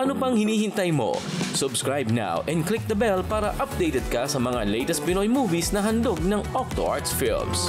Ano pang hinihintay mo? Subscribe now and click the bell para updated ka sa mga latest Pinoy movies na handog ng Octo Arts Films.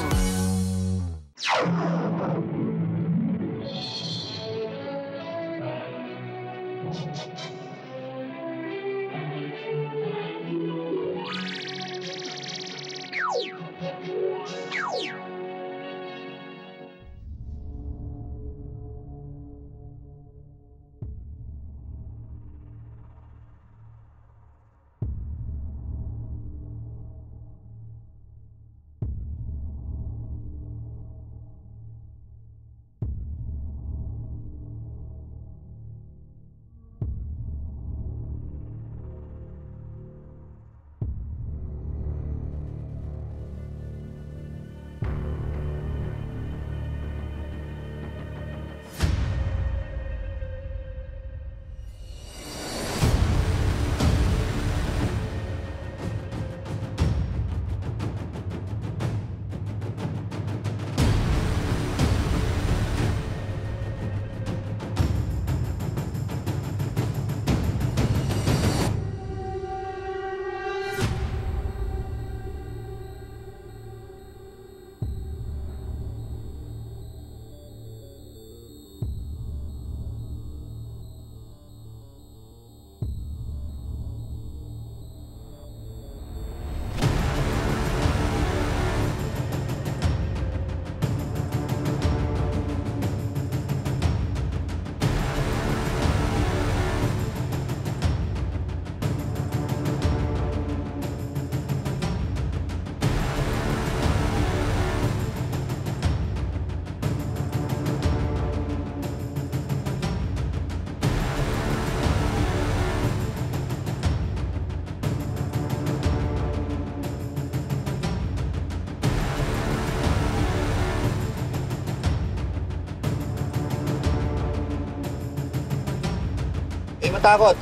Matakot.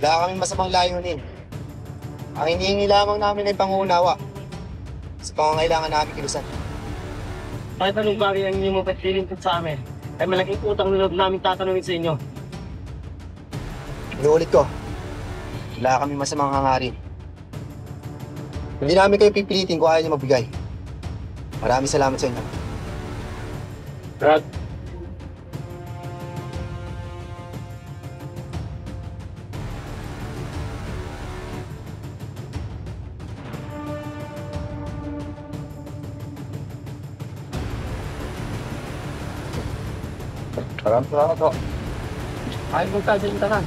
Wala kaming masamang layunin. Ang hinihingi lamang namin ay pangunawa sa pangangailangan namin kilusan. Kahit anong bagay ang inyong mapagpilin sa amin, ay malaking utang na loob namin tatanungin sa inyo. Inuulit ko, wala kaming masamang hangarin. Hindi namin kayo pipilitin kung ayaw niyo magbigay. Maraming salamat sa inyo. Brad. Salamat po. Ayaw mong tasintaran.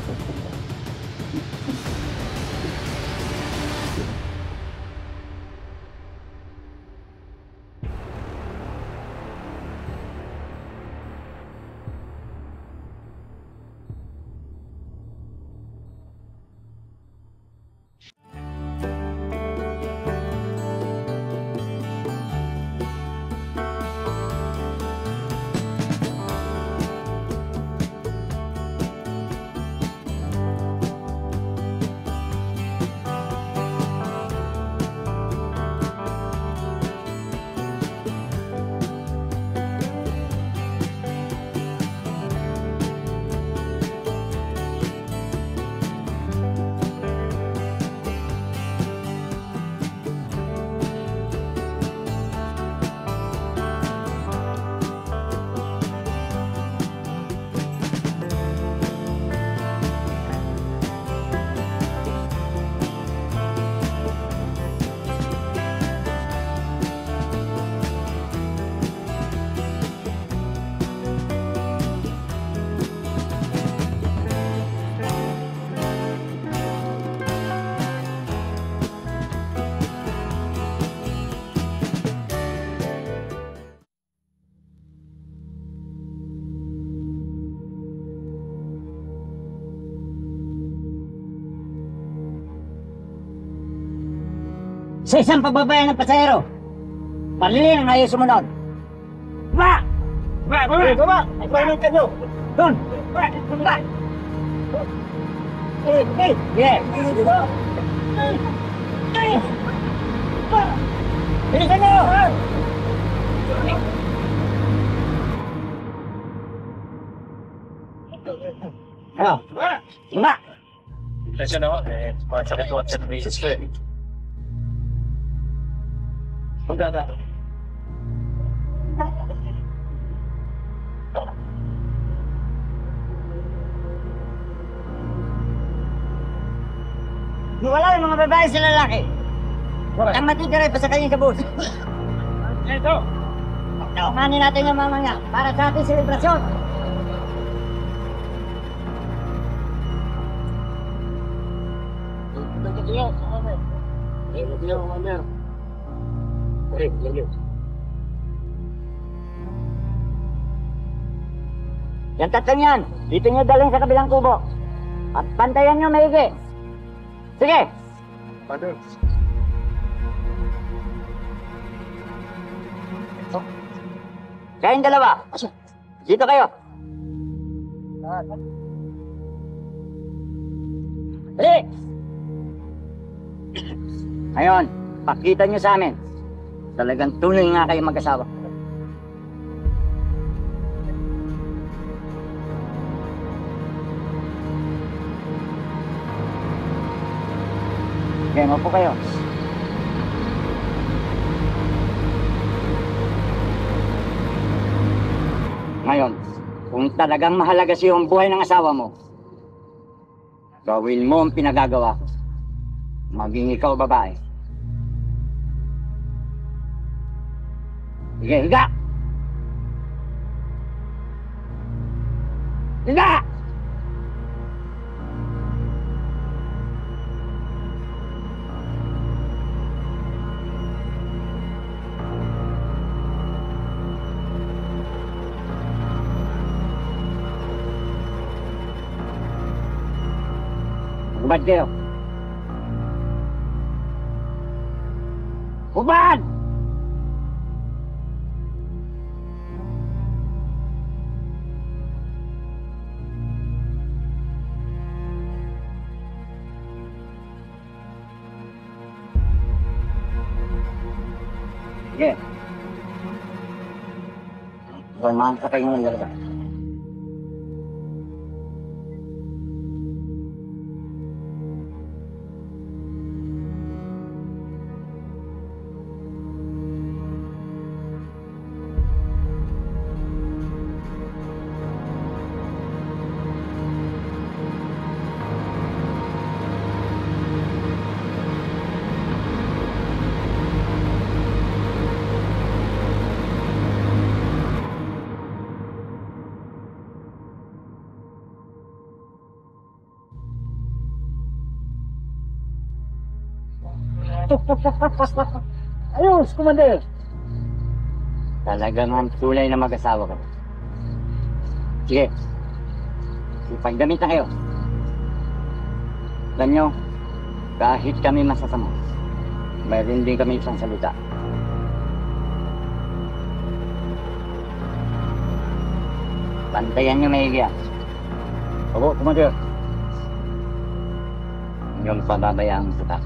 Sa isang pababayan ng pasahero, palilin ang ayaw sumunod. Ba! Ba! Ipanan ka nyo! Doon! Ba! Yeah! Bilisan mo! Ano? Lima! Kasi na sakit ko at sa basis ko eh. Magdada. Wala yung mga babae sa lalaki. Ang matitira pa sa kanyang kabus. Ito! Kumanin natin yung mamaya para sa ating selebrasyon. Yan tatlong yan. Dito nyo dalhin sa kabilang kubo. At pantayan nyo maigi. Sige. Father. Kayong dalawa. Dito kayo. Dali! Ngayon, pakita nyo sa amin. Talagang tunay nga kayo mag-asawa. Okay, mo po kayo. Ngayon, kung talagang mahalaga sa yung buhay ng asawa mo, gawin mo ang pinagagawa ko. Maging ikaw babae. Sige, higa! Higa! Hubad kayo. Hubad! Sige. Samahan ka kayo ng dalawa. Ayos, Commander! Talagang ang tulay na mag-asawa ka. Sige, ipagdamit na kayo. Alam nyo, kahit kami masasama, mayroon din kami isang salita. Bantayan nyo maigi. Opo, Commander. Yung pababayaan kita.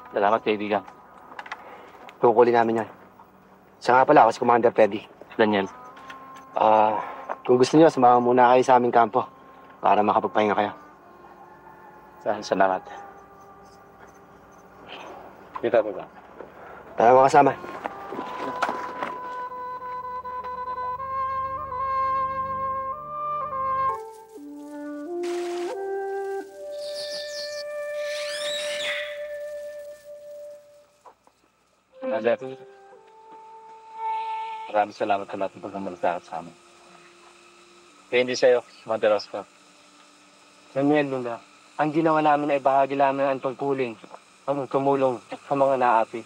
Salamat, kaibigan. Tukulin namin yan. Siya nga pala, ako si Commander Teddy. Daniel. Kung gusto niyo, sumama muna kayo sa aming kampo para makapagpahinga kayo. Salamat. Kita mo ba? Tayo mga kasama. Nader, maraming salamat sa lahat ng pagmamalasakit sa amin. Kaya hindi sa'yo, Mother Oscar. Daniel, Lula, ang ginawa namin ay bahagi namin ang tungkulin ang tumulong sa mga naapi.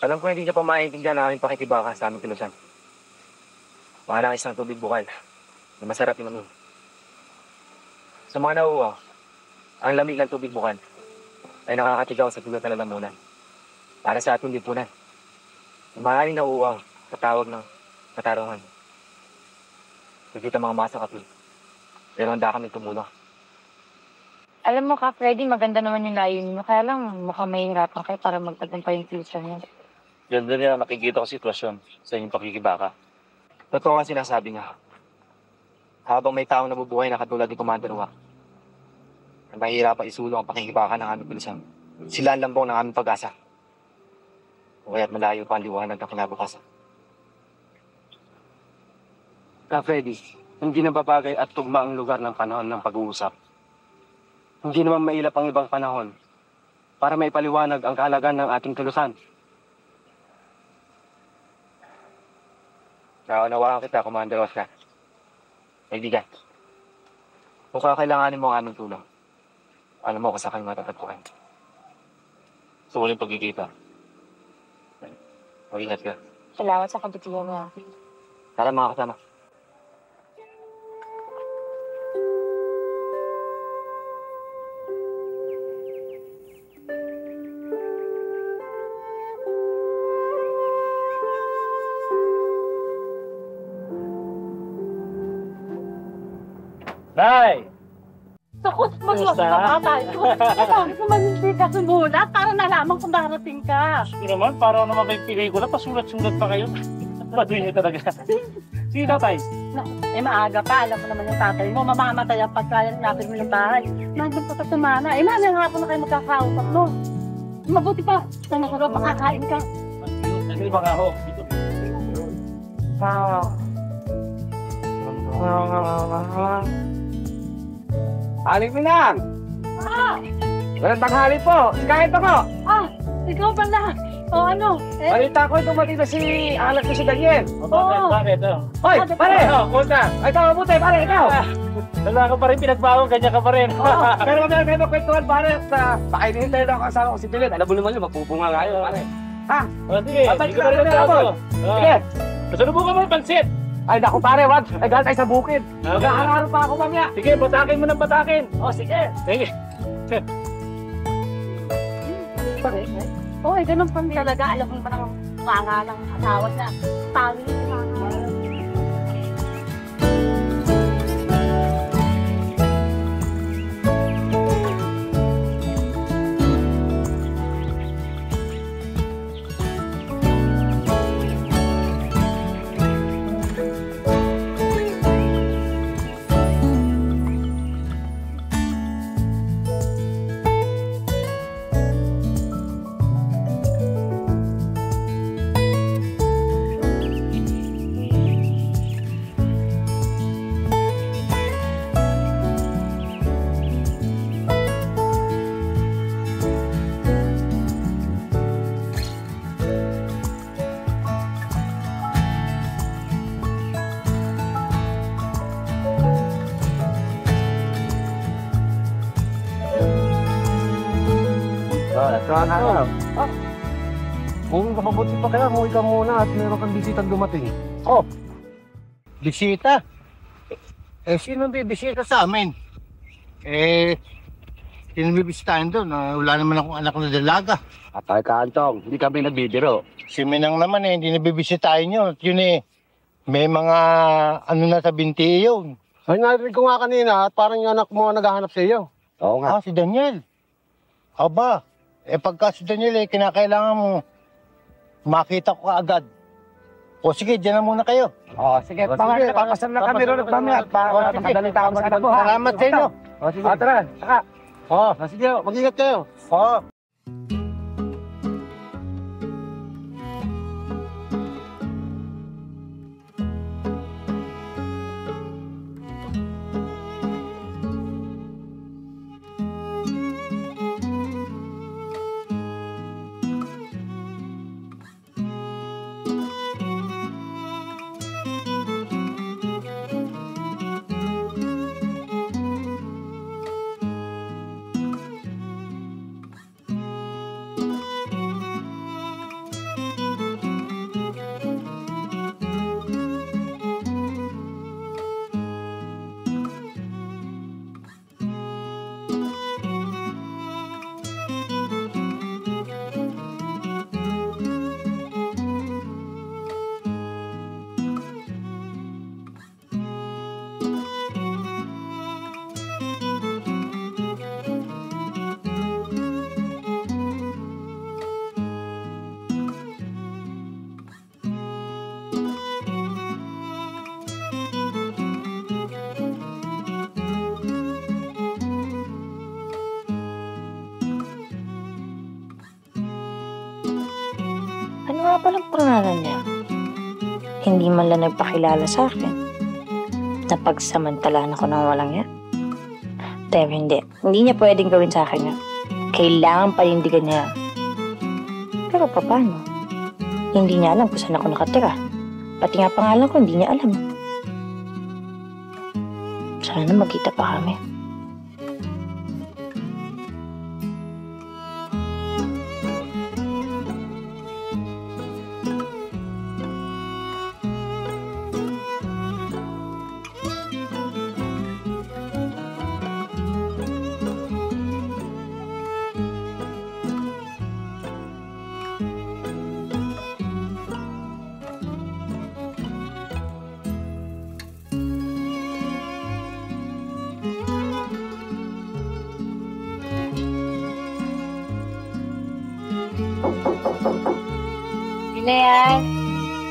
Alam ko hindi niya pa maintindihan ang aming pakikibaka sa aming kilusan. Parang isang tubig bukal na masarap inumin. Sa mga nauuwa, ang lamig ng tubig bukal ay nakakatigaw sa tulad ng lalamunan para sa ating lipunan. Maaaring nauuwa sa tawag ng katarungan. Nakita mga masa kapi. Pero handa kami tumulong. Alam mo ka, Freddy, maganda naman yung layunin mo. Kaya lang, mukhang mahihirapan kayo para magtagumpay yung future niya. Ganda rin ang nakikita ko sitwasyon sa inyong pakikibaka. Totoo ang sinasabi niya. Habang may taong nabubuhay na katulad ni Commander Wak, na mahihirapan isulong ang pakikibaka ng aming pulisan. Sila ang lambong ng aming pag-asa. O kaya't malayo pa ang liwanag ng kinabukasan. Ka, Freddy, hindi na babagay at tugma ang lugar ng panahon ng pag-uusap. Hindi naman mailap ang ibang panahon para may paliwanag ang kahalagan ng ating tulusan. Naunawaan kita, Commander Oscar. Kaibigan, kung kakailanganin mo ang aming tulong, alam mo kung saan kayo matatagpuan. Sa muling pagkikita. Mag-ingat ka. Salamat sa kabutihan mo. Tara mga kasama. Nay! Naku, magwag tayo. Bakit naman hindi ka sumulat para nalaman kung darating ka? Hindi naman, para naman may pelikula, pasulat-sulat pa kayo. Maduhin niyo talaga. Sige, tatay. Maaga pa. Alam mo naman yung tatay mo. Mamamatay ang pagkain natin mo ng bahay. Nandun pa sa tumana. Mamaya nga ako na kayo magkakausap mo. Mabuti pa. Sana ka rin makakain ka. Hindi ba nga ako? Aling Pinang! Walang tanghali po! Kahit ako! Ikaw pala. O ano? Balita ko dumating na si anak ko si Daniel. Bakit? Hoy! Pare! Kumusta? Ay, ikaw mabuti! Pare, ikaw! Wala ka pa rin pinagbago, ganyan ka pa rin. Pero kami kayo magkwentuhan, pare. At pakainin tayo ng kasama ko si Dylan. Alam mo naman yun, magpupunga nga yun, pare. Sige, Babalik hindi ko pa rin na nagbago. ako. Sige! Susubukan mo yung pansit. Ay, naku pare, wag! Ay, galing tayo sa bukid. Magkahararo pa ako mamaya. Sige, batakin mo ng batakin. O, sige! Sige. Oo, ganun pa talaga. Alam mo pa naman mga ng asawa na tawin na. Kung mabuti pa kaya, umuwi ka muna at meron kang bisitang dumating. Bisita? Sino bibisita sa amin? Sino bibisitahin doon? Wala naman akong anak na dalaga. Atay ka, Antong. Hindi kami nagbibiro. Si Minang naman hindi nabibisitahin yun. At yun may mga ano na sa binti yun. Ay, narinig ko nga kanina at parang yung anak mo naghahanap sa iyo. Oo nga. Si Daniel. Aba, pagkasundan nila, kinakailangan mo makita ko kaagad. O sige, dyan na muna kayo. Sige, papasal na kami ron at mamaya. Madaling tao sa anak ko, ha? Salamat sa inyo. Sige. Tara, saka. Sige, mag-ingat kayo. Ano nga palang pangalan niya? Hindi man lang nagpakilala sa akin. Napagsamantalahan ako ng walang yan. Pero hindi. Hindi niya pwedeng gawin sa akin yan. Kailangan panindigan niya. Pero paano? Hindi niya alam kung saan ako nakatira. Pati nga pangalan ko, hindi niya alam. Sana magkita pa kami. Sino yan?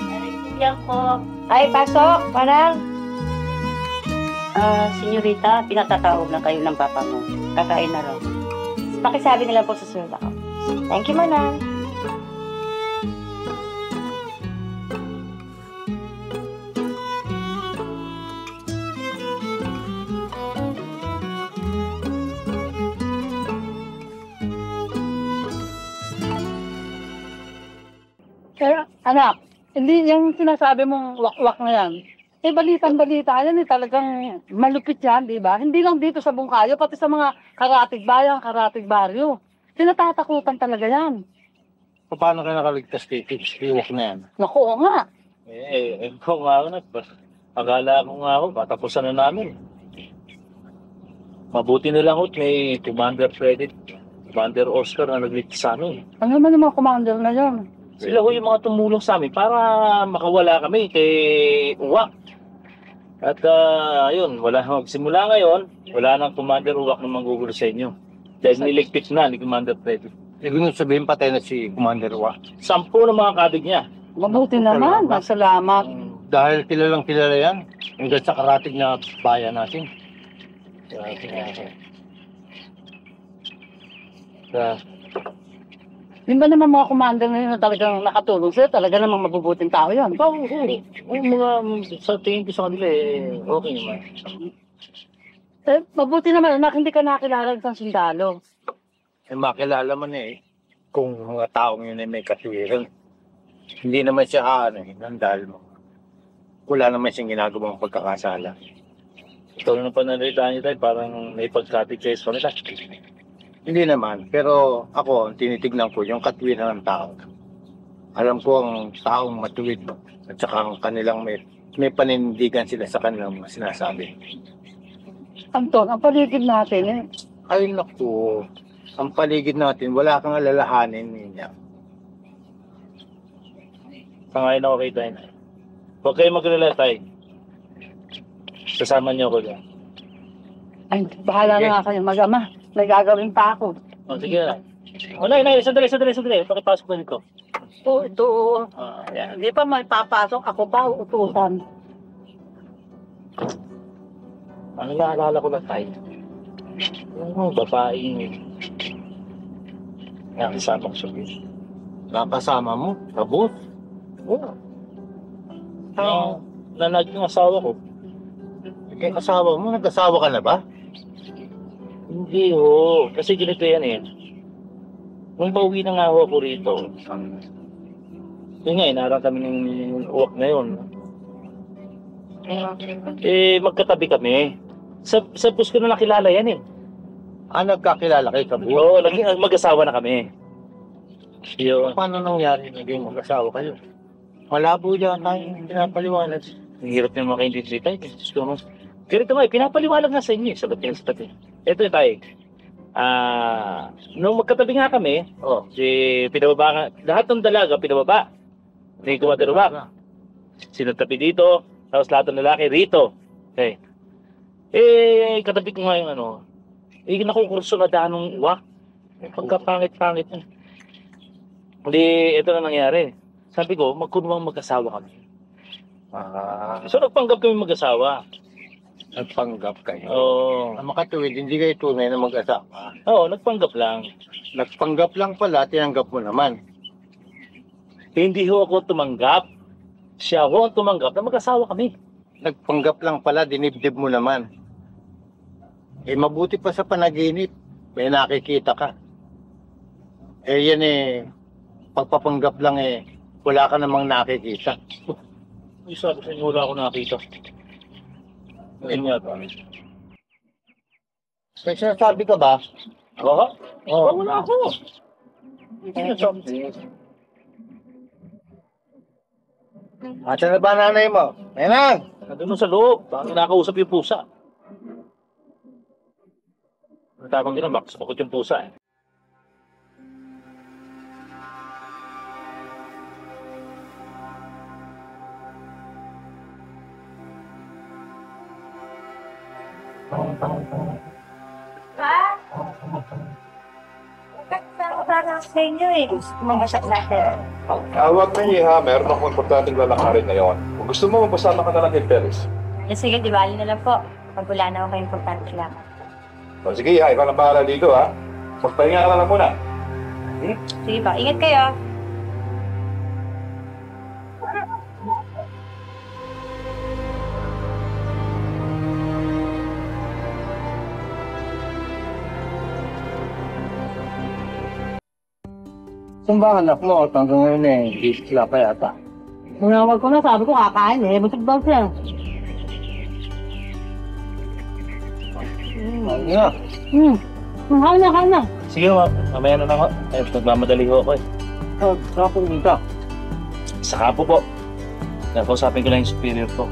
Narinig ko. Ay, pasok! Parang. Senyorita, pinatatawag na kayo ng papa mo. Kakain na raw. Pakisabi nila po sa sunod ako. Thank you, Manang. Pero, anak, hindi yung sinasabi mong wak-wak na yan. Balitang-balita yan, talagang malupit yan, di ba? Hindi lang dito sa Bungkayo, pati sa mga karatig bayan, karatig baryo. Tinatatakutan talaga yan. Paano kayo nakaligtas kay Kids? Iwak na yan. Naku, oo nga. Ko nga ako akala ko nga ako, patapusan na namin. Mabuti na lang may Commander Freddy, Commander Oscar na nagligtas sa amin. Ano naman yung mga commander na yan? Sila yung mga tumulong sa amin para makawala kami kay Uwak. At ayun, magsimula ngayon, wala nang Commander Uwak na manggugulo sa inyo. Dahil niligpit na ni Commander Freddy. Ibig sabihin patay na si Commander Wa. 10 na mga kadig niya. Mabuti naman, salamat. Dahil kilalang kilala yan. Hanggang sa karatig na bayan natin. Di ba naman mga commander na yun na talagang nakatulong sila, talaga namang mabubuting tao yan. Sa tingin ko sa kanila okay naman. Mabuti naman, anak, hindi ka nakilala ng sundalo. Makilala man kung mga taong yun ay may katwiran. Hindi naman siya hinandal mo. Wala naman siyang ginagawang pagkakasala. Ito na pananalita niyo tayo, parang may pagkatig kayo sa kanila. Hindi naman, pero ako, tinitignan ko yung katwiran ng tao. Alam ko ang taong matuwid at saka ang kanilang may panindigan sila sa kanilang sinasabi. Anton, ang paligid natin Ay naku, ang paligid natin, wala kang alalahanin niya. Pangayon ako kay tayo. Huwag kayo mag-alala tayo. Sasama niyo ako dyan. Ay, bahala na nga kayo mag-ama. May gagawin pa ako. Sige na. Oh, nay, sandali. Pakipasok na dito. Ito. Yan. Hindi pa may papasok. Ako pa utusan. Ano naalala ko na tayo? Yung babaeng nakasama ko sa bus. Nakasama mo? Kabot? Oo. Nanag yung asawa ko. Yung asawa mo, nag-asawa ka na ba? Hindi ho. Kasi ganito yan eh. Nung pauwi na nga ako rito, yun nga, inarang kami ng uwak na yun. Magkatabi kami. Sa bus ko na nakilala yan eh. Nagkakilala kayo sa buhay? Oo, naging mag-asawa na kami. Yun. Paano nangyari naging mag-asawa kayo? Malabo dyan tayong pinapaliwanag. Ang hirap niya makaintindi tayo. Ganito nga, pinapaliwanag nga sa inyo. Sabat yan. Ito yung tayo. Nung magkatabi nga kami, pinababa nga, lahat ng dalaga pinababa. Hindi ko matirubak. Sinatabi dito, tapos lahat ng lalaki rito. Okay. Katabi ko nga yung nakukurso na daan ng uwak. Pagkapangit-pangit. Hindi, ito na nangyari. Sabi ko, magkunwang mag-asawa kami. So nagpanggap kami mag-asawa. Nagpanggap kayo? Oo. Makatuwid, hindi kayo tunay na mag-asawa? Oo, nagpanggap lang. Nagpanggap lang pala, tinanggap mo naman. Hindi ho ako tumanggap. Siya ho ang tumanggap na mag-asawa kami. Nagpanggap lang pala, dinibdib mo naman. Mabuti pa sa panaginip, may nakikita ka. Yan pagpapanggap lang wala ka namang nakikita. Sabi sa inyo, wala ako nakita. Ayun nga ba? May sinasabi ka ba? Oo? Oo, wala ako. Asa na ba nanay mo? Nenang! Nandun sa loob. Baka kinakausap yung pusa. Natapang din ang box. Pakot yung pusa eh. Parang sa inyo eh. Mamasap natin. Huwag na ha. Meron akong importanteng lalakarin ngayon. Kung gusto mo, magpasama ka na lang kay Perez. Sige, di bali na lang po. Pag wala na ako kayo importante lang. O sige ha, ikaw na bahala dito ha. Magpahinga ka na lang muna. Sige pa, ingat kayo. Saan ba anak mo? Hanggang ngayon sila pa yata. Tinawag ko na, sabi ko kakain busog daw siya. Nga. Kain na. Sige, mamaya na lang ho. Nagmamadali ho ako eh. Saan pumunta? Sa kapo po. Nakausapin ko lang yung superior ko.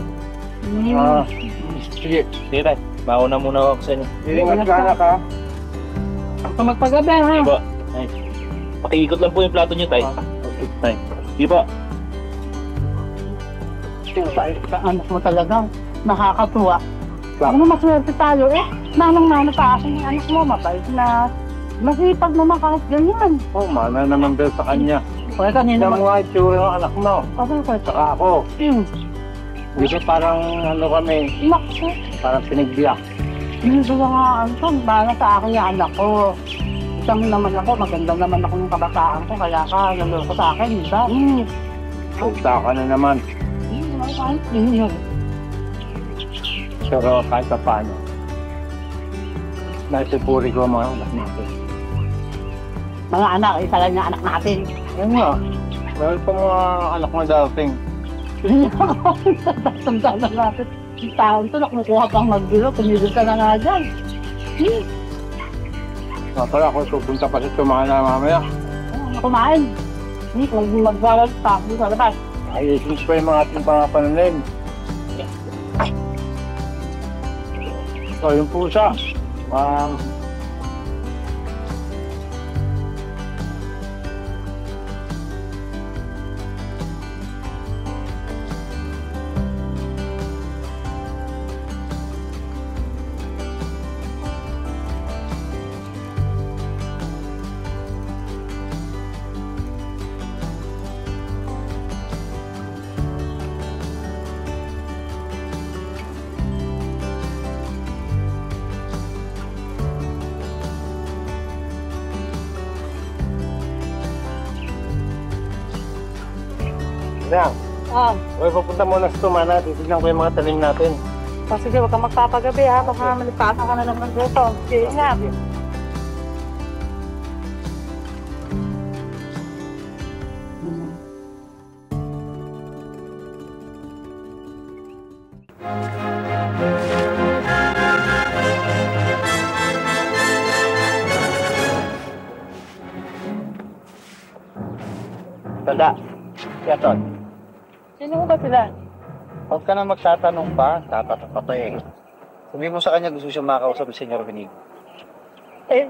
Sige. Sige tayo. Mauna muna ako sa inyo. Ingat ka anak ha. Kung magpagabi ha. Sige po. Ay. Pakiikot lang po yung plato niyo, tay. Tay. Sige po. Sa anak mo talagang nakakatuwa. Ano maswerte tayo Nanang-nana sa akin yung anak mo, mabait na. Masipag naman kahit ganyan. Mana naman din sa kanya. Kaya kanina Saan mo nga itsura ng anak mo? Saka ako. Dito parang kami, Nakso. parang pinagbiyak. Minsan nga, bala sa akin yung anak ko. Isang naman ako, maganda naman ako ng kabataan ko, kaya ka naloko sa akin, di ba? Punta ka na naman. Pero kahit pa paano, naisipuri ko ang mga anak natin. Mga anak, isa lang yung anak natin. Yan nga, meron pa mga anak na dating. Tandaan natin. Yung taon to, nakumukuha pang magbilo, tumigil ka na nga dyan. Pala ako pupunta pa sa tumana mamaya. Kumain. Kung magbalag pa, hindi sa labas. Ayusin pa yung mga ating mga pananim. So yung pusa, Inang, Ah, okay, papunta muna sa Tumana. Titignan ko yung mga tanim natin. sige, huwag kang magpapagabi ha. Baka malipasa ka na naman dito. Sige, ingat. Tanda, Yaton, Sino mo ba sila? huwag ka na magtatanong pa, tatatapatay. Sabihin mo sa kanya gusto siya makausap si Senyor Benigo. Eh,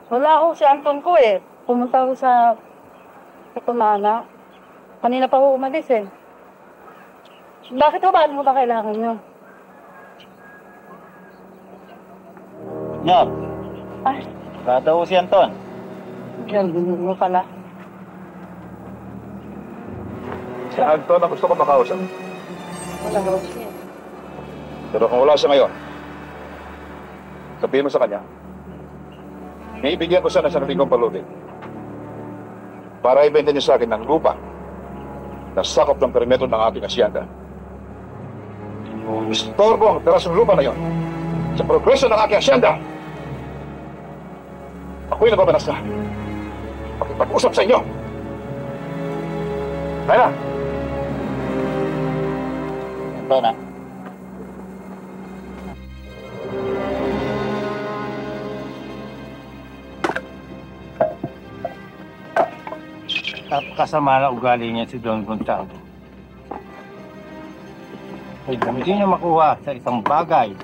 wala ako si Anton ko eh. Pumunta ako sa Tumana. Kanina pa ako umalis eh. Bakit ho? Bakit mo ba kailangan nyo? Senyor, Ay, bata ko si Anton. yan, mo pala. Si Anton na gusto ko makausap. Wala ko siya. Pero kung wala siya ngayon, sabihin mo sa kanya, naibigyan ko siya ng sarili kong palutin para ibenta niya sa akin ng lupa na sakop ng perimetro ng aking asyenda. Istorbo ang terasong lupa na yon sa progresyo ng aking asyenda. Ako'y nababanas na pakipag-usap sa inyo. Kaya na. Anton, ha? Napakasama na ugali niya si Don Gonzalo. Ay, hindi niya makuha sa isang bagay.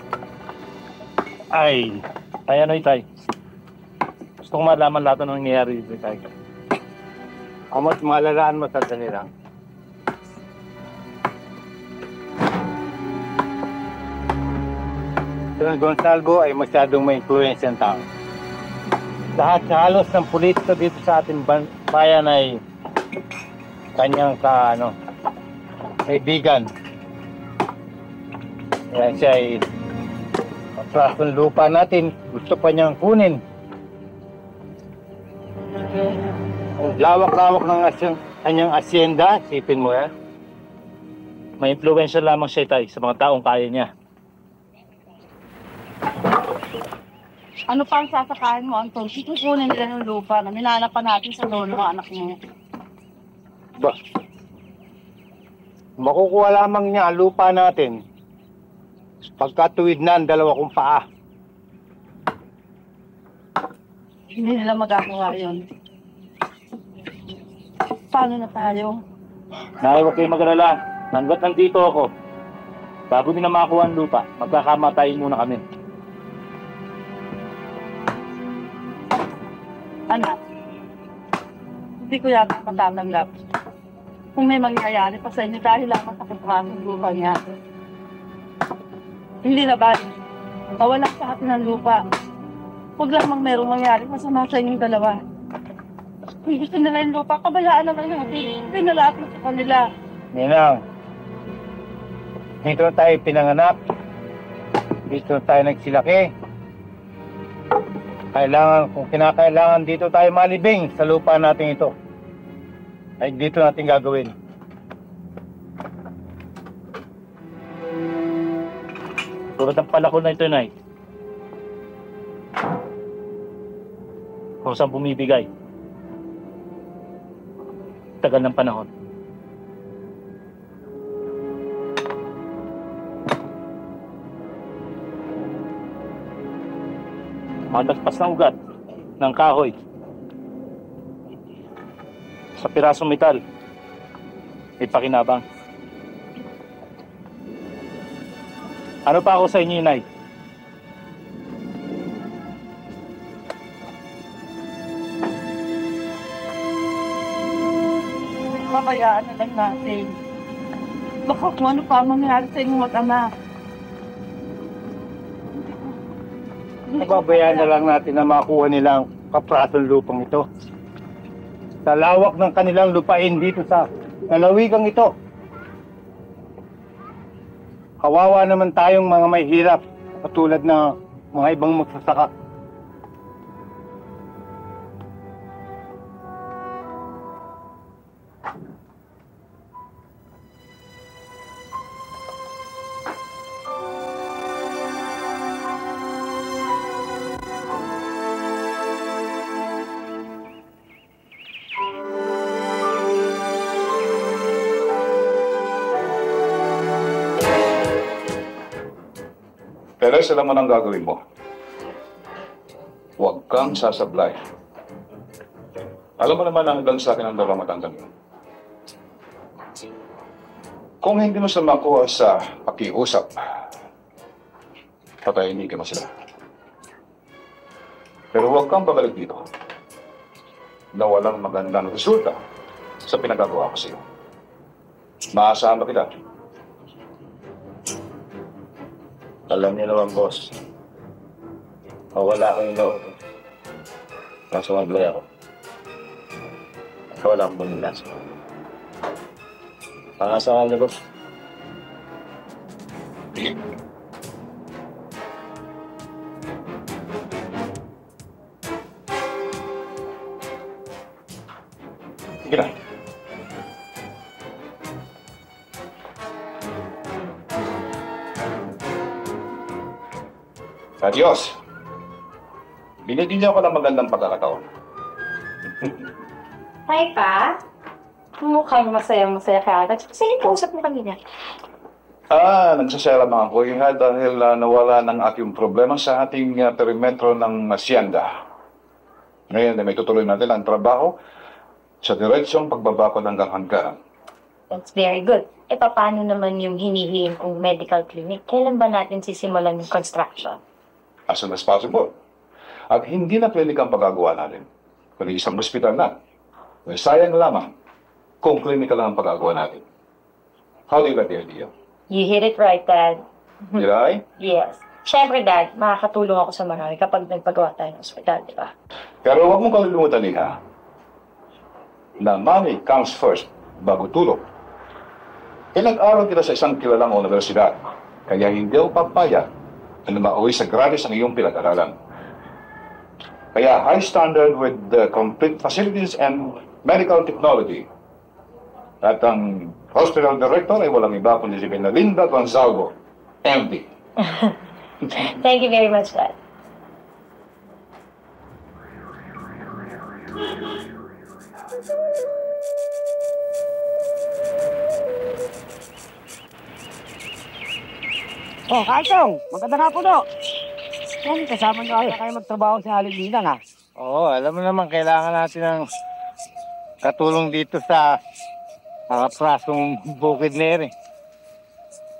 Ay, ano Itay? Gusto ko malaman lahat ng nangyayari dito, Itay. Ang mas malalaan mo sa lang. Don Gonzalo ay masyadong may influence ng tao. Lahat halos ng politiko dito sa ating bayan ay kanyang kaibigan. Kaya siya ay prasong lupa natin, gusto pa niyang kunin. Ang lawak-lawak ng kanyang asyenda, sipin mo yan. May impluwensya lamang siya, Itay, sa mga taong kaya niya. Ano pa ang sasakain mo, Anton? Kukunin nila yung lupa na minanapan natin sa lolo ng anak mo. Ba? Makukuha lamang niya ang lupa natin pagkatuwid na ang dalawa kong paa. Hindi nila magagawa yun. Paano na tayo? Nay, huwag kayong mag-alala. Hanggat nandito ako, bago nila makakuha ang lupa, magkakamatayin muna kami. Anak, hindi ko yata matatanggap. Kung may mangyayari pa sa inyo dahil lamang sa kabuhasang lupa niya. Hindi na ba? Mawalan sa atin ng lupa. Huwag lamang merong mangyari masama sa inyong dalawa. Kung gusto nila yung lupa, kabayaan naman natin. Hindi na lahat sa kanila. Ninang, dito tayo pinanganak. Dito tayo nagsilaki. Kung kinakailangan dito tayo malibing sa lupa natin ito, ay dito natin gagawin. Tulad ng palako na ito, Nay. Kung saan bumibigay. Tagal ng panahon. Matagpas ng ugat ng kahoy sa pirasong metal may pakinabang. Ano pa ako sa inyo, Nay? Pabayaan na lang natin. Baka kung ano pa mangyari sa inyong mag-ama. Nababayaan na lang natin na makuha nilang kaprasong lupang ito. Sa lawak ng kanilang lupain dito sa lalawigang ito. Kawawa naman tayong mga may hirap, katulad ng mga ibang magsasaka. Perez, alam mo nang gagawin mo. Huwag kang sasablay. Alam mo naman ang hanggang sa akin ang dalawang matandang yun. Kung hindi mo sila makuha sa pakiusap, patayin mo sila. Pero huwag kang babalik dito na walang magandang resulta sa pinagagawa ko sa iyo. Maasahan ba kita? Alam niyo naman, boss. Wala akong loob. Kaso maglay ako. Wala akong bumilas. Pangasahan niyo, boss. Sige. Sige na. Adios. Binigyan niyo ako ng magandang pagkakataon. Hi, Pa. Mukhang masaya-masaya ka agad. Sino yung kausap mo kanina? Nagsasaya lamang ako dahil nawala ng ating problema sa ating perimetro ng hacienda. Ngayon, may tutuloy natin ang trabaho sa diretsyong pagbabako ng hangganan. That's very good. E paano naman yung hinihiling kong medical clinic? Kailan ba natin sisimulan yung construction? As soon as possible. At hindi na pwede kang pagagawa natin. Kundi isang hospital na. Well, sayang lamang kung clinical lang ang pagagawa natin. How do you get the idea? You hit it right, Dad. Did I? Yes. Siyempre, Dad, makakatulong ako sa marami kapag nagpagawa tayo ng hospital, di ba? Pero huwag mong kalilimutan, Iha, na money comes first bago tulong. Nag-aral kita sa isang kilalang universidad, kaya hindi ako papayag na mauwi sa gratis ang iyong pinag-aralan. Kaya high standard with the complete facilities and medical technology. At ang hospital director ay walang iba kundi si Linda Gonzalvo, MD. Thank you very much, Dad. Oh, Kaisong! Magandang hapon po! Yan, kasama nyo kayo magtrabaho sa Halilinan, ha? Oo, alam mo naman, kailangan natin ng katulong dito sa prasong bukid na yun, eh.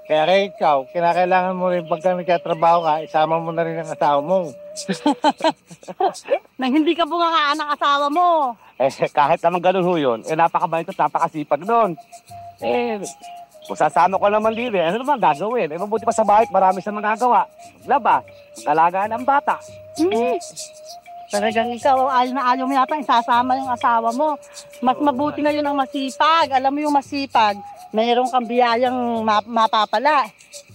Kaya ikaw, kinakailangan mo rin pagka nagkatrabaho ka, isama mo na rin ang asawa mo. Nang hindi ka bunga ng asawa mo. Kahit naman ganun ho yun, napakabait at napakasipag nun. Kung sasama ko naman dito, ano naman gagawin? Mabuti pa sa bahay, marami sa magagawa. Laba, alagaan ng bata. Talagang ikaw, ayaw mo yata isasama yung asawa mo. Mas mabuti na yun ang masipag. Alam mo yung masipag, mayroon kang biyayang mapapala.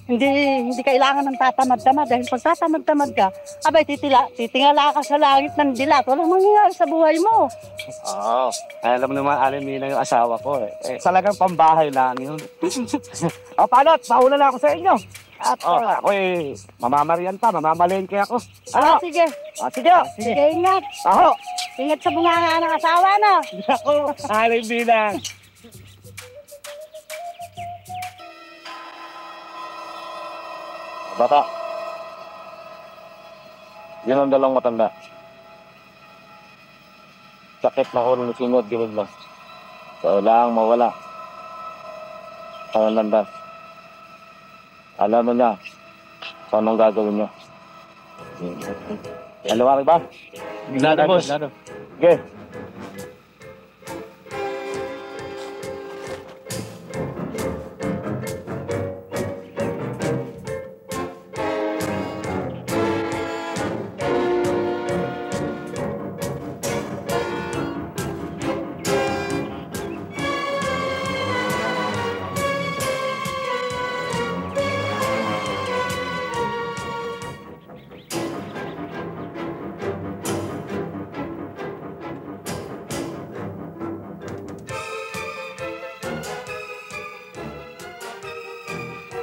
Hindi kailangan ng tatamad-tamad. Dahil pag tatamad-tamad ka, abay, titingala ka sa langit ng dilat. Walang mangyayari sa buhay mo. Oo, alam mo naman, Alimina yung asawa ko. Talagang pambahay lang yun. Paano? Pauna na ako sa inyo. At ako mamamarian pa, mamamalengke ako. Ano? Sige. Sige. Sige, ingat. Aho. Ingat sa bunganga ng asawa, no? Ako, Alimina. Bata, yun ang dalawang matanda. Sakit na ulo ng singot, gilid lang. Kailangang mawala. Ang landas. Alam mo niya kung anong gagawin niya. Alam ba? Ginado, boss. Okay.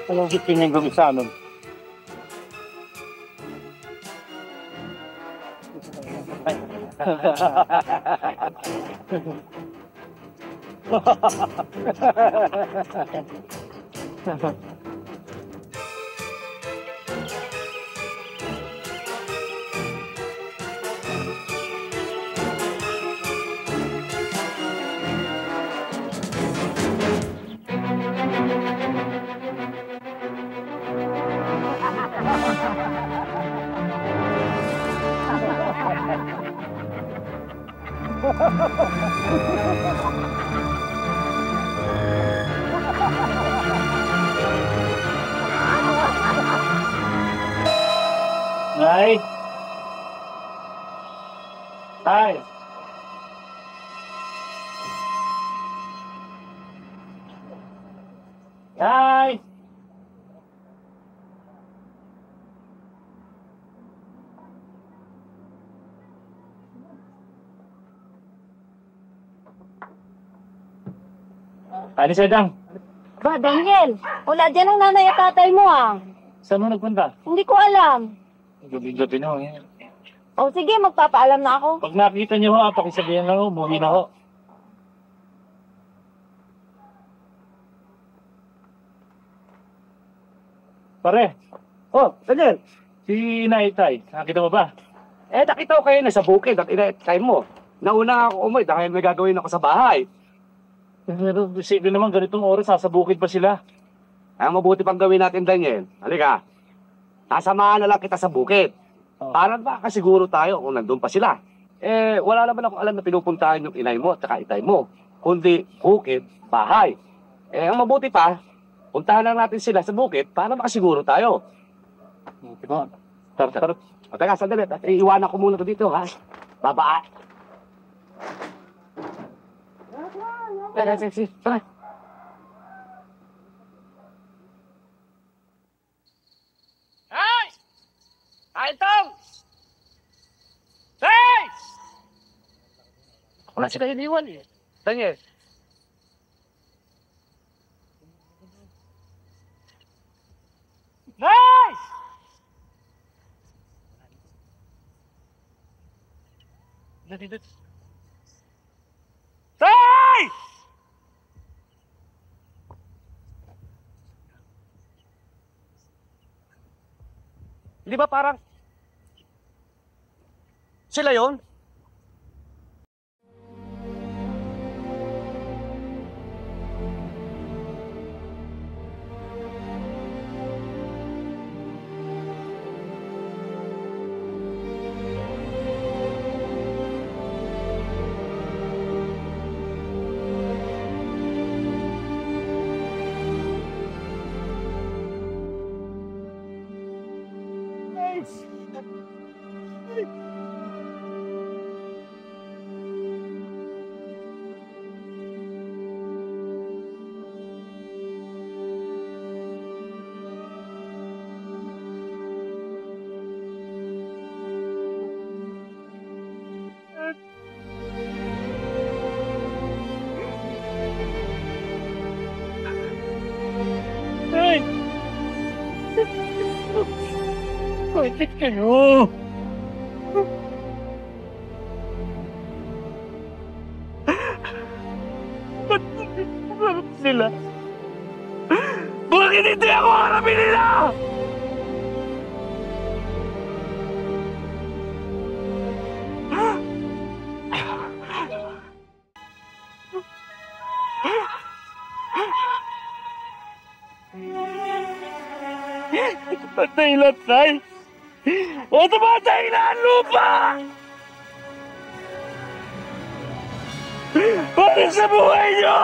Anong gitingin ko sa amin? Nay! Tay! Nay! Ano siya, Dang? Ba, Daniel, wala dyan ang nanay at tatay mo ah. Saan mo nagpunta? Hindi ko alam. Gabi-gabi na. Yan. O sige, magpapaalam na ako. Pag nakita niyo ha, pakisabihin lang ho, umuwi na ho. Pare, Oh, Daniel. si Naitay, nakita mo ba? Nakita ko kayo na sa bukid at ina-time mo. Nauna ako umuwi dahil may gagawin ako sa bahay. Pero posible naman ganitong oras, nasa bukid pa sila. Ang mabuti pang gawin natin, Daniel. Halika. Sasamahan na lang kita sa bukid. Para makasiguro tayo kung nandun pa sila. Wala naman akong alam na pinupuntahan yung inay mo at saka itay mo. Kundi bukid, bahay. Ang mabuti pa, puntahan lang natin sila sa bukid para makasiguro tayo. Tara. O teka, sandali. Iiwanan ko muna to dito, ha? Babaan. Tara. Hey! Ay, Tom! Hey! Wala sila iniwan eh. Daniel. Hey! Nandito. Hey! Di ba parang sila yon? Bakit kayo? Bakit sila? Bakit hindi ako harapin nila? Patay lahat, Tay! O tumatay na ang lupa! Para sa buhay niyo!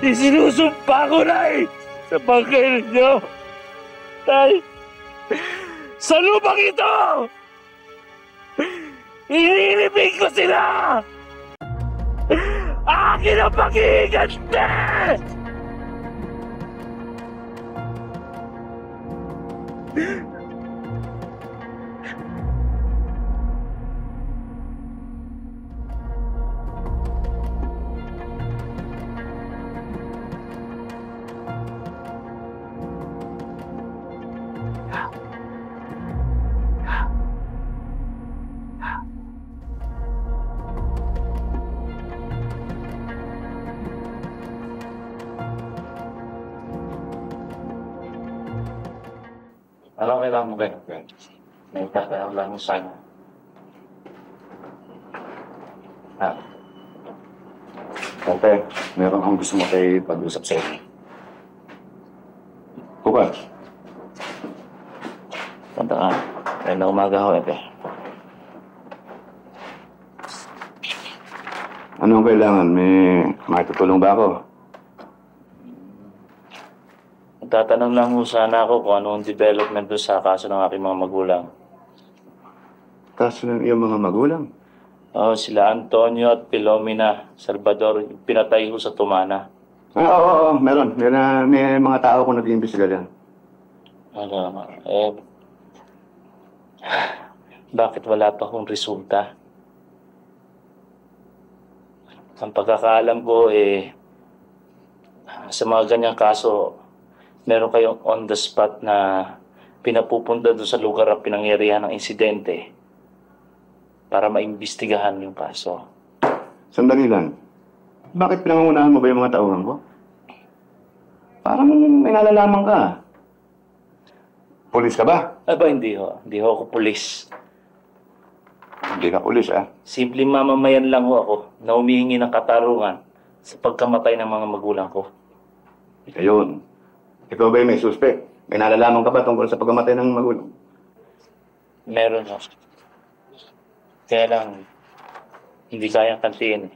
Isinusumpa ko na sa bangkay ninyo! Tay! Sa lupang ito! Inilibig ko sila! Akin ang pag-iigante! Ano kailangan mo ganyan, Ben? May kakailangan lang mo sana. Ha? Ate, meron akong gusto mo kayo pag-usap sa inyo. Kuka. Tanda ka. Kaya na umaga ako, Ete. Anong kailangan? May makitutulong ba ako? Tatanong lang ho sana ako kung anong development doon sa kaso ng aking mga magulang. Kaso ng iyong mga magulang? Oo, sila Antonio at Filomena Salvador, pinatay ho sa Tumana. Oo, meron. May mga tao kung nag-iimbestiga dyan. Bakit wala pa akong resulta? Ang pagkakaalam ko, sa mga ganyang kaso, meron kayong on the spot na pinapupunta doon sa lugar na pinangyarihan ng insidente para maimbestigahan yung kaso. Sandali lang. Bakit pinangungunahan mo ba yung mga tauhan ko? Parang may nalalaman ka. Pulis ka ba? Aba, hindi ho. Hindi ho ako pulis. Hindi ka pulis, ah. Simpleng mamamayan lang ho ako na humihingi ng katarungan sa pagkamatay ng mga magulang ko. Ayun. Ikaw ba may suspect? May nalalaman ka ba tungkol sa pagkamatay ng magulang? Meron ho. Kaya lang, hindi kayang kantiin.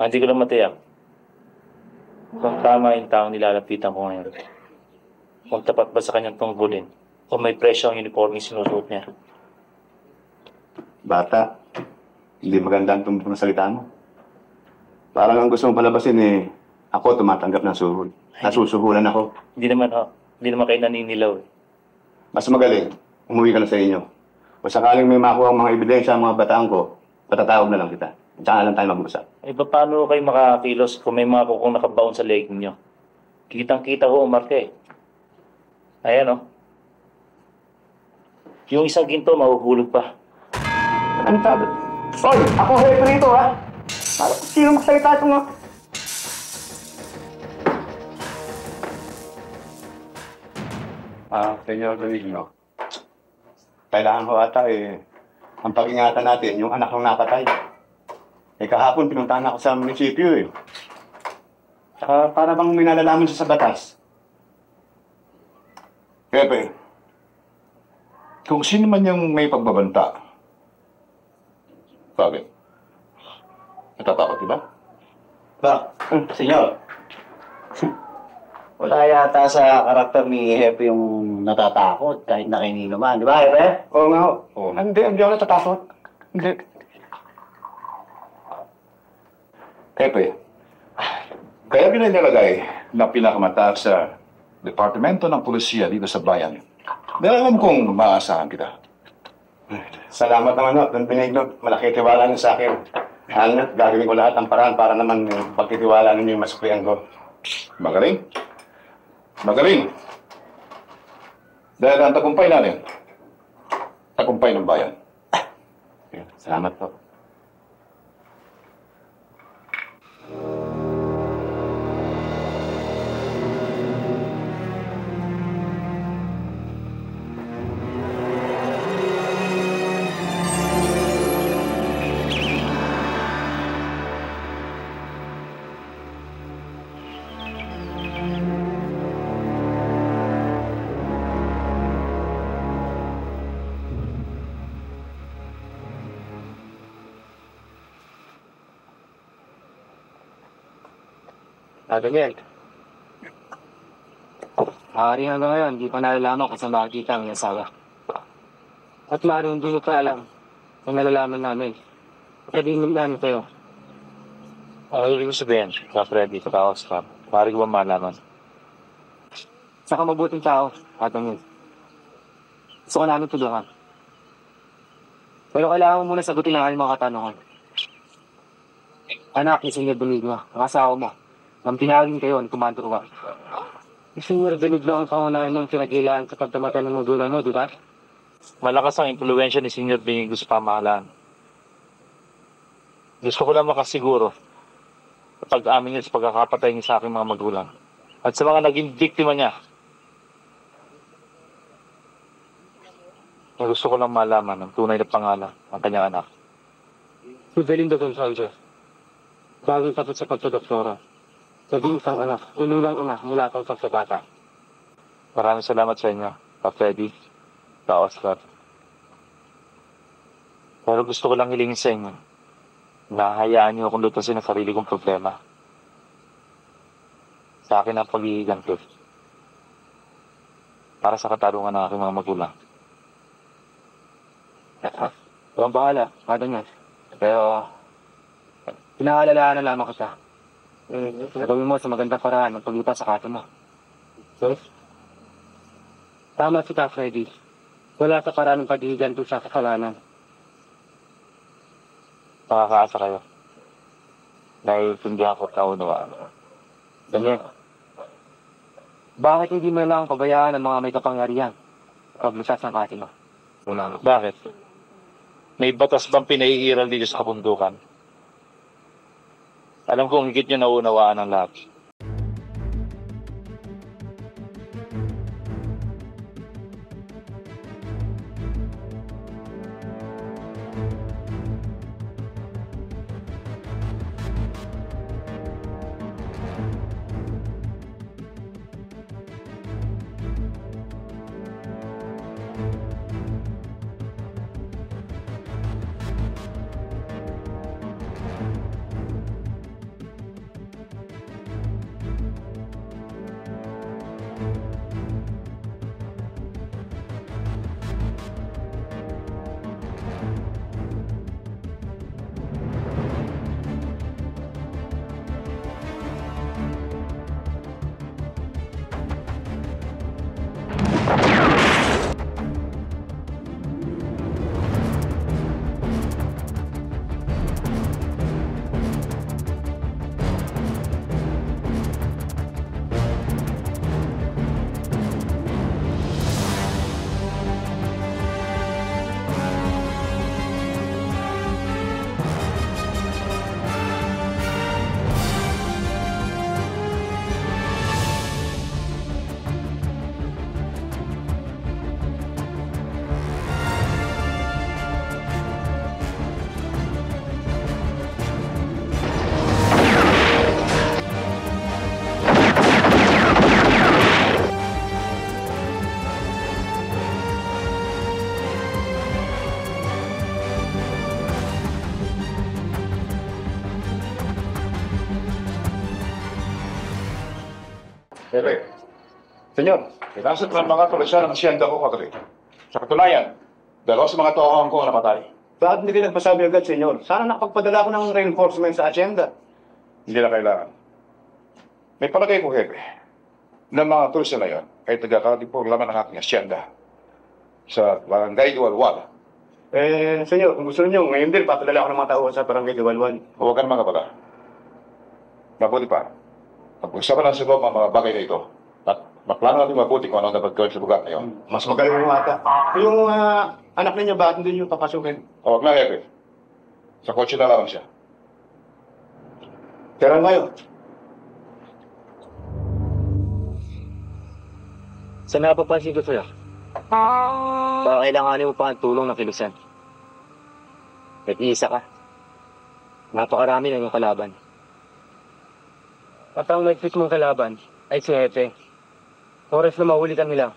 Hindi ko lang matiyak kung tama yung taong nilalapitan ko ngayon. Kung tapat ba sa kanyang tungkulin. Kung may presyo ang uniforme sinusuot niya. Bata, hindi maganda ang tumbok ng salita mo. Parang ang gusto mong palabasin ako tumatanggap ng suhol. Nasusuhulan ako. Hindi naman kayo naninilaw eh. Mas magaling, umuwi ka na sa inyo. O sakaling may makuha ang mga ebidensya ang mga bataan ko, patatawag na lang kita. Tsaka lang tayo mag-usap. Paano kayo makakilos kung may mga kukong nakabaon sa leg niyo? Kitang-kita ko, Marke. Ayan, Yung isang ginto, mahuhulog pa. Ano sabi? Hoy! Ako hepe rito, ha? Sino magsalita ito, nga? Senyor Domingo. Kailangan ko ata ang pag-ingatan natin, yung anak ng napatay. Kahapon pinuntahan ako sa munisipyo para bang may nalalaman siya sa batas. Pepe, kung sino man yung may pagbabanta, bakit? Natatakot, di ba? Senyor. Wala yata sa karakter ni Hepe yung natatakot kahit na kanino man. Di ba, Hepe? Oo nga. Hindi ako natatakot. Hindi. Pepe, kaya pinanilagay na pinakamataas sa Departamento ng Pulisiya dito sa bayan. Dahil alam kong maaasahan kita. Salamat naman, Don Benigno. Malaki tiwala niyo sa akin. Hanggat gagawin ko lahat ng paraan para naman pagtitiwala ninyo yung masuklian ko. Magaling. Magaling. Dahil ang tagumpay natin, tagumpay ng bayan. Salamat po. Daniel. Maaari hanggang ngayon, hindi pa nalalaman kung saan makikita ang asawa. At maaari hindi mo pa alam kung nalalaman namin. Pagkabingin namin kayo. Ibig sabihin, Freddy, tao sa maaari ko ba malaman? Saka mabuting tao, Daniel. Gusto ko namin tulungan. Pero kailangan mo muna sagutin ang aking mga katanungan. Anak ni Senyor Benigno, ang asawa mo. Nang pinagin kayo ni Commander Wang. Senyor Benigno ang pangunahin ng pinagkailangan sa pagtamatay ng magulang mo, di ba? Malakas ang impluensya ni Senyor Benigno sa pamahalaan. Gusto ko lang makasiguro sa pag-amin niya sa pagkakapatay niya sa aking mga magulang. At sa mga naging biktima niya. Gusto ko lang malaman ang tunay na pangalan ng kanyang anak. Si Belinda Gonzalez. Bago tapos sa pagdodoktora. Sabihin isang anak, tulungan anak mula kang pagsabata. Maraming salamat sa inyo, Pa Freddy, Pa Oscar. Pero gusto ko lang hilingin sa inyo, nahayaan niyo akong lutasin ang sarili kong problema. Sa akin ang paghihiganto. Para sa katarungan ng aking mga magulang. Ito ang bahala, kada niyan. Pero, pinaalalahan na lamang kita. Gawin mo sa magandang paraan ang pagluta sa kato mo. So, tama si Ta Freddy. Wala sa paraan ng paghihiganto sa kasalanan. Makakaasa kayo. Naiintindihan ko at naunawaan. Daniel, bakit hindi mo lang pabayaan ang mga may kapangyarihan paglusas ng atin mo? Bakit? May batas bang pinaiiral dito sa kabundukan? Alam kong higit nyo naunawaan ang lahat. Pepe. Senyor, kinasat ng mga tulisan ng asyenda ko, Padre. Sa katunayan, dalawa sa mga tauhan ko namatay. Bakit hindi kayo nagpasabi agad, senyor? Sana nakapagpadala ko ng reinforcement sa asyenda. Hindi na kailangan. May palagay ko, Pepe, na mga tulisan na yan ay taga-katipor laman ng aking asyenda sa Barangay Duwalwal. Senyor, kung gusto niyo, ngayon din papadala ko ng mga tauhan sa Barangay Duwalwal. Huwag ka naman kapala. Mabuti pa. Pag-usapan lang sa loob ang mga bagay na ito. At maplano natin mabuti kung ano dapat gawin sa lugar na yun. Mas magaling yung ata. Yung anak ninyo, bakit hindi nyo papasukin? Huwag na, Pepe. Sa kotse na lang siya. Kailan kayo? Saan napapansin ko sa'yo? Baka kailanganin mo pa ang tulong ng kilusan. Nag-iisa ka. Napakarami na yung kalaban. At ang nagpit mong kalaban ay si Hepe. Oras na mahuli ka nila.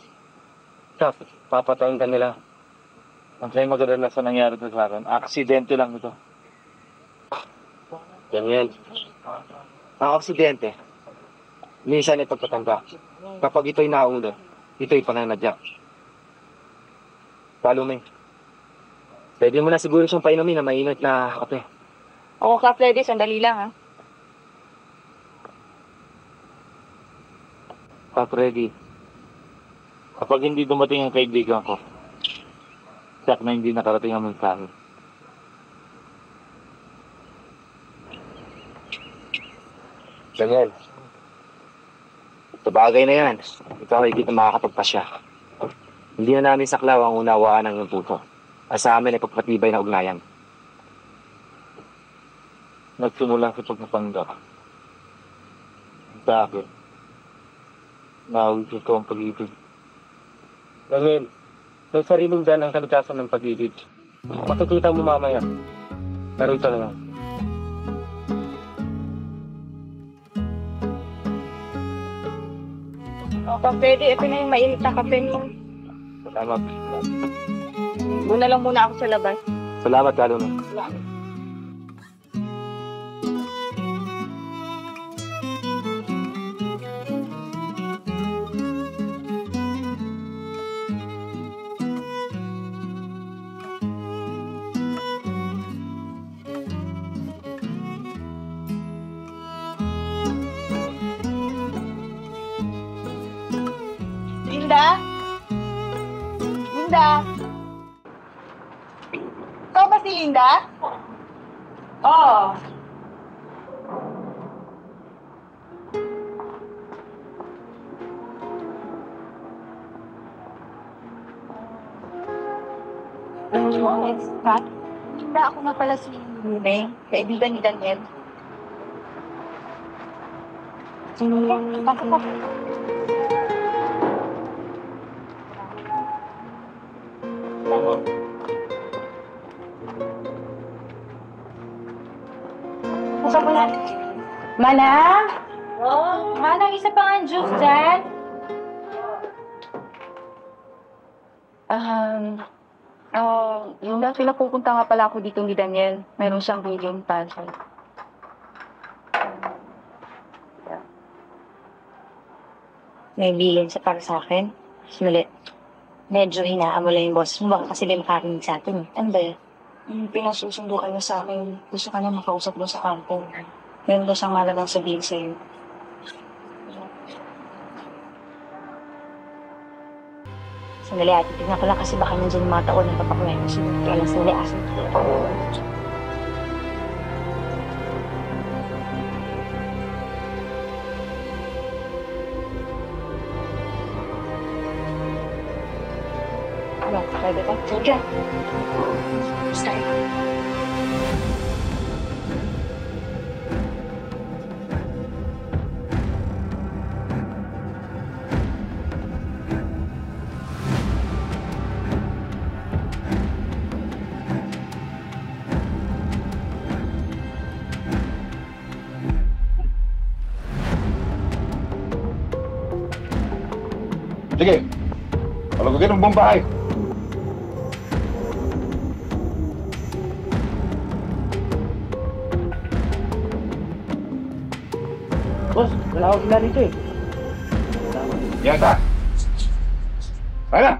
Tapos, papatayin ka nila. Ang sa'yo magdadala sa nangyari sa akin. Aksidente lang ito. Ganyan. Ang aksidente, minsan ay pagpatanda. Kapag ito'y nauna, ito'y pananadya. Follow me. Pwede mo na siguro siyang painumin na mainit na kape. Oo, Ka Freddy, sandali lang ha. Pa Freddy, kapag hindi dumating ang kaibigan ko, tiyak na hindi nakarating ang mensahe. Daniel, sa bagay na yan, ikaw ay hindi na makakapagpasya. Hindi na namin saklaw ang unawaan ng iyong puso. At sa amin ay pagpatibay na ugnayan. Nagsimula sa pagpapanggap. Sa akin, nawawis ito ang pag-ibig. Daniel, sa sariling daan ang kalikasan ng pag-ibig. Makikita mo mamaya. Pero ito na lang. O, pa pwede. Ito na yung mainit na kape mo. Salamat. Muna lang muna ako sa labas. Salamat, Kalo. Linda? Linda? Ikaw ba si Linda? Oo. Kat? Linda, ako nga pala si May, kaibigan ni Daniel. Bakit? Manang? Oh. Manang, isa pa nga juice dyan. Yung dati napupunta nga pala ako dito ni Daniel. Meron siyang billion puzzle. May billion siya para sa akin. Sulit. Medyo hinaan mo lang yung boss mo. Baka kasi may makarinig sa atin. Ano ba yan? Yung pinasusundo kayo sa akin, gusto ka na makausap doon sa kampo. Meron daw siyang malagang sabihin sa'yo. Sandali ate, tignan ko lang kasi baka nandiyan yung mga taon ng papakuyan mo. Kaya lang sandali ate. Ano, pwede ba? Sige. Sorry. Sige, palagugin ang buong bahay. Boss, wala ako sila rito eh. Yan ka. Kaya na.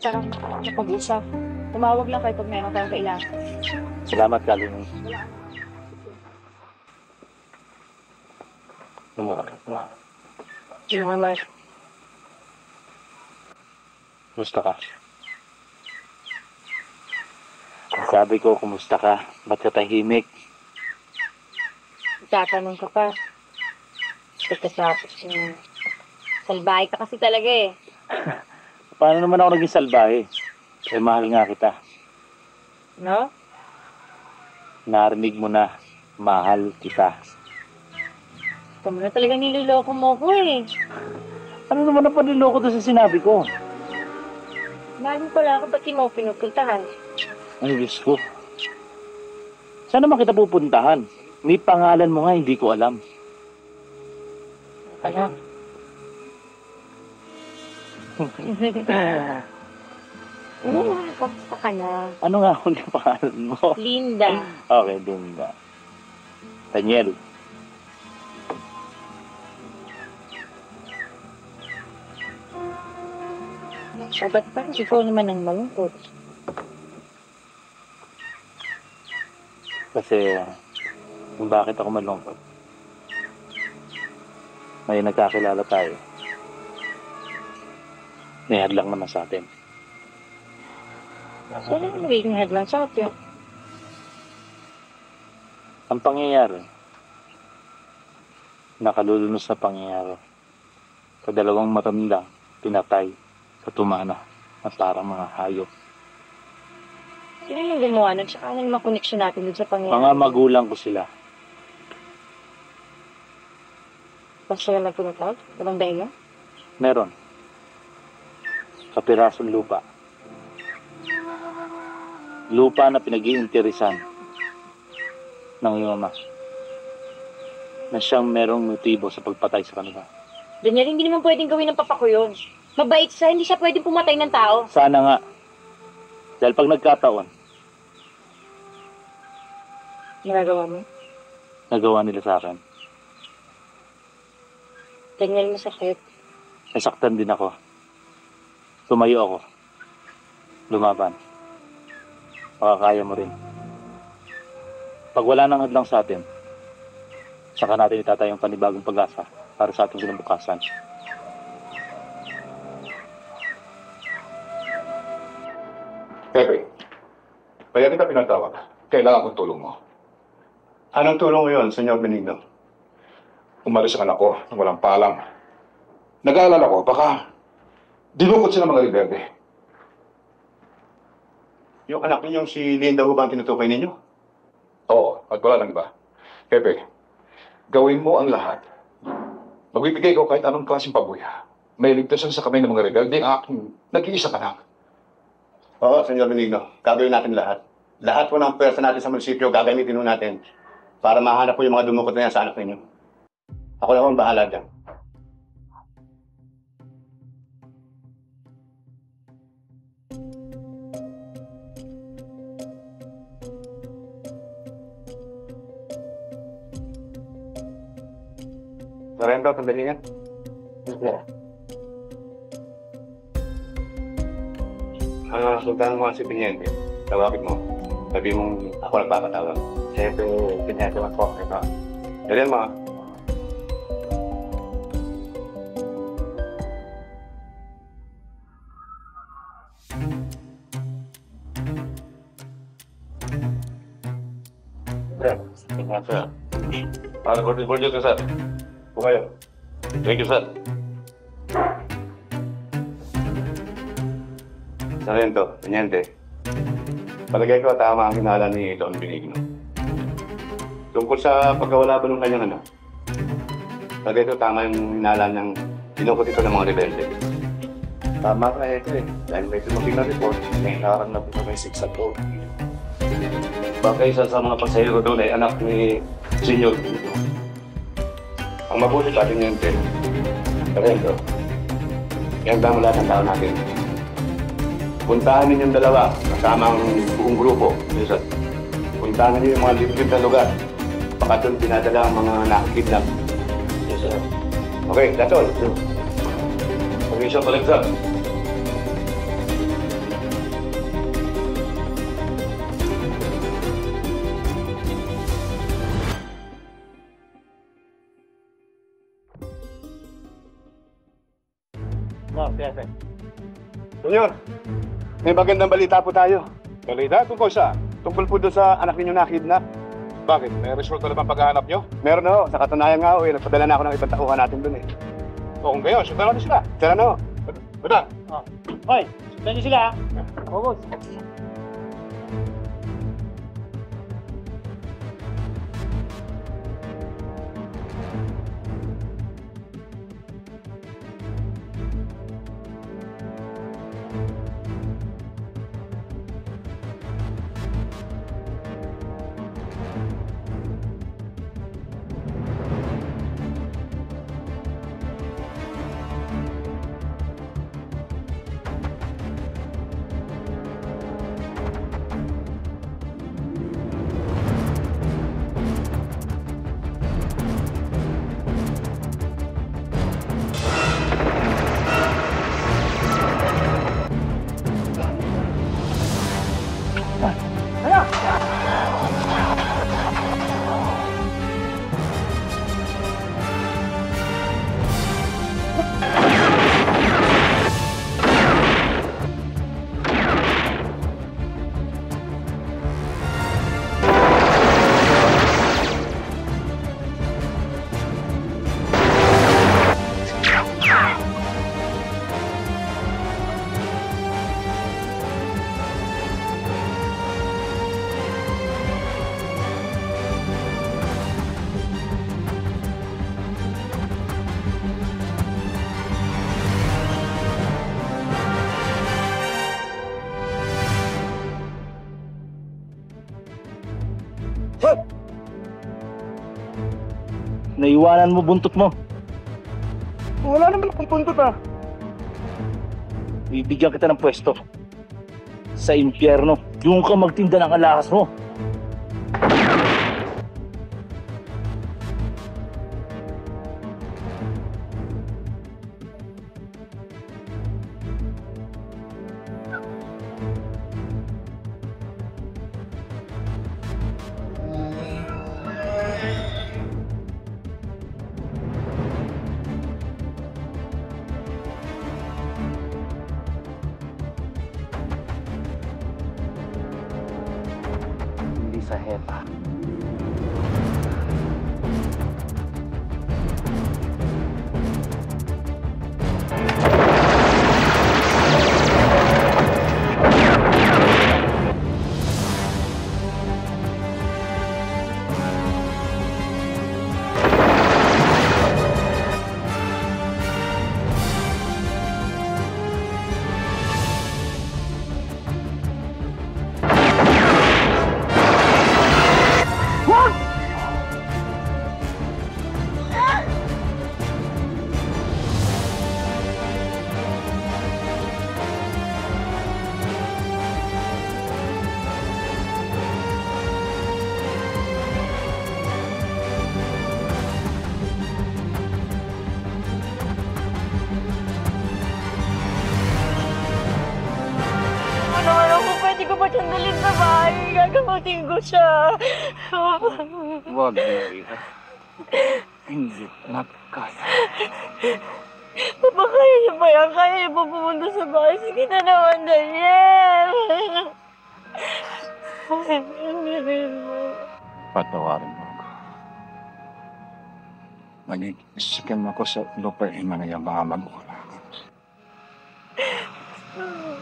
Sarang pag-usap. Tumawag lang kayo pag meron tayong kailangan. Salamat, Kalo. Kumusta ka? Sabi ko, kumusta ka? Ba't ka tahimik? Tatanong ka pa. Pagkatapos yung salbahe ka kasi talaga eh. Paano naman ako naging salbahe? Eh, mahal nga kita. No? Narinig mo na, mahal kita. Ikaw mo na talaga niloloko mo ko eh. Ano naman ang paniloko doon sa sinabi ko? Mahal mo pala ako, ba't di mo pinupuntahan? Ay, Diyos ko. Saan naman kita pupuntahan? May pangalan mo nga, hindi ko alam. Ano? Kamusta ka na? Ano nga ang pangalan mo? Linda. Okay, Linda. Daniel. So, ba't parang ikaw naman ang malungkot? Kasi, kung bakit ako malungkot. May nagkakilala tayo. May hadlang naman sa atin. So, ano yung magiging headline sa atin? Ang pangyayari, nakalulunos na pangyayari. Sa dalawang matanda, pinatay sa tumana at parang mga hayop. Sino yung gumawa nun? Tsaka ano yung makoneksyon natin dun sa pangyayari? Mga magulang ko sila. personal na pinatawag? Walang dahilan? Meron. Kapirasong lupa. Lupa na pinag-iinteresan ng iyong ama. Na siyang merong motibo sa pagpatay sa kanila. Daniel, hindi naman pwedeng gawin ng papa ko yun. Mabait siya, hindi siya pwedeng pumatay ng tao. Sana nga. Dahil pag nagkataon, Nagagawa mo? nagawa nila sa akin. Daniel, masakit. Nasaktan din ako. Tumayo ako. Lumaban. Makakaya mo rin. Pag wala nang hadlang sa atin, saka natin itatay ang panibagong pag-asa para sa ating kinabukasan. Pepe, kaya kita pinatawag. Kailangan kong tulong mo. Anong tulong mo yun, Senyor Benigno? Umalis ang anak ko nang walang paalam. Nag-aalala ko, baka dinukot sila mga rebelde. Yung anak ninyong si Linda ho ba ang tinutukoy ninyo? Oo, at wala nang iba. Pepe, gawin mo ang lahat. Magbibigay ko kahit anong klaseng pabuya. May ligtasan sa kamay ng mga rebelde ang aking nag-iisang anak. Oo, Senyor Benigno. Gagawin natin lahat. Lahat po ng pwersa natin sa munisipyo, gagamitin ho natin para mahanap po yung mga dumukot na yan sa anak ninyo. Ako na ho ang bahala dyan. Sarendo, sandali nga. Sultan mo si Pinyente. Tawagin mo. Sabi mong ako nagpapatawag. Siyempre, Pinyente mo po. Ito. Dalian mo. Sir. Para report dito, sir. Kung kayo. Thank you, sir. Sarento, Pinyente. Palagay ko tama ang hinala ni Don Benigno. Tungkol sa pagkawala ba ng kanyang anak, palagay ko tama yung hinala niyang dinukot ito ng mga rebelde. Tama ka ito eh. Dahil may tumating na report, may nakarang na po may siksat ko. Baka isa sa mga pasahero doon ay anak ni Senyor Benigno. Ang mabuti pa rin yun, Sarento. Yan ba mula ng tao natin? Puntahan ninyong dalawa, kasama ang buong grupo. Yes, puntahan niyo yung mga liblib na lugar. Baka doon pinadala ang mga nakakidnap. Yes, sir. Okay, that's all. Permission collect, sir. No, Pepe. Senyor, may magandang balita po tayo. Balita tungkol sa? Tungkol po doon sa anak ninyo nakidnap. Bakit? May resulta na bang paghahanap nyo? Meron na ho. Sa katunayan nga ho, nagpadala na ako ng ibang tauhan natin doon eh. O kung gayon, sundan natin sila. Tara na ho. Badan! Hoy, sundan niyo sila. Oo, Naiwanan mo buntot mo. Wala naman akong puntot ah. Bibigyan kita ng pwesto. Sa impyerno. Yung ka magtinda ng alakas mo. Hindi sa hepa. Pwede ko ba siyang dalhin sa bahay? Gagamutin ko siya. Huwag, Maria. Hindi na kaya. Papa, kaya niyo ba yan? Kaya niyo ba pumunta sa bahay? Sige na naman, Daniel. Patawarin mo ako. Magigisikin ako sa lupain na yung mga magulang.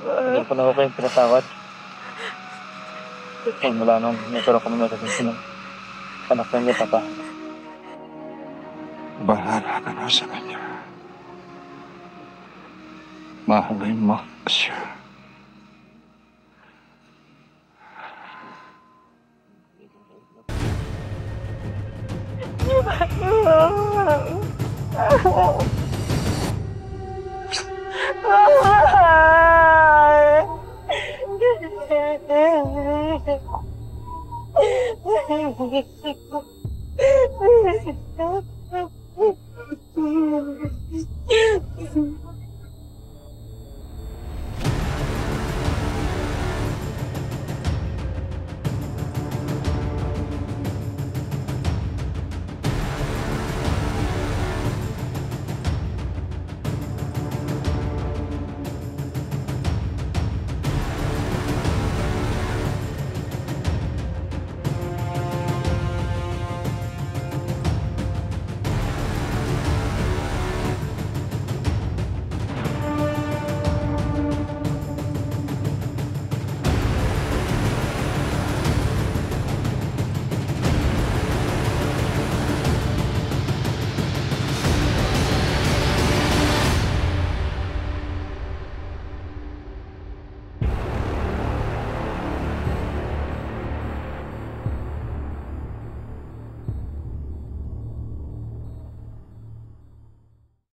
Hindi ko na ako kayong pinatawad. Mula nung nagkaroon kami ng anak na niya, Papa. Bahala ka na sa kanya. Mahalin mo siya.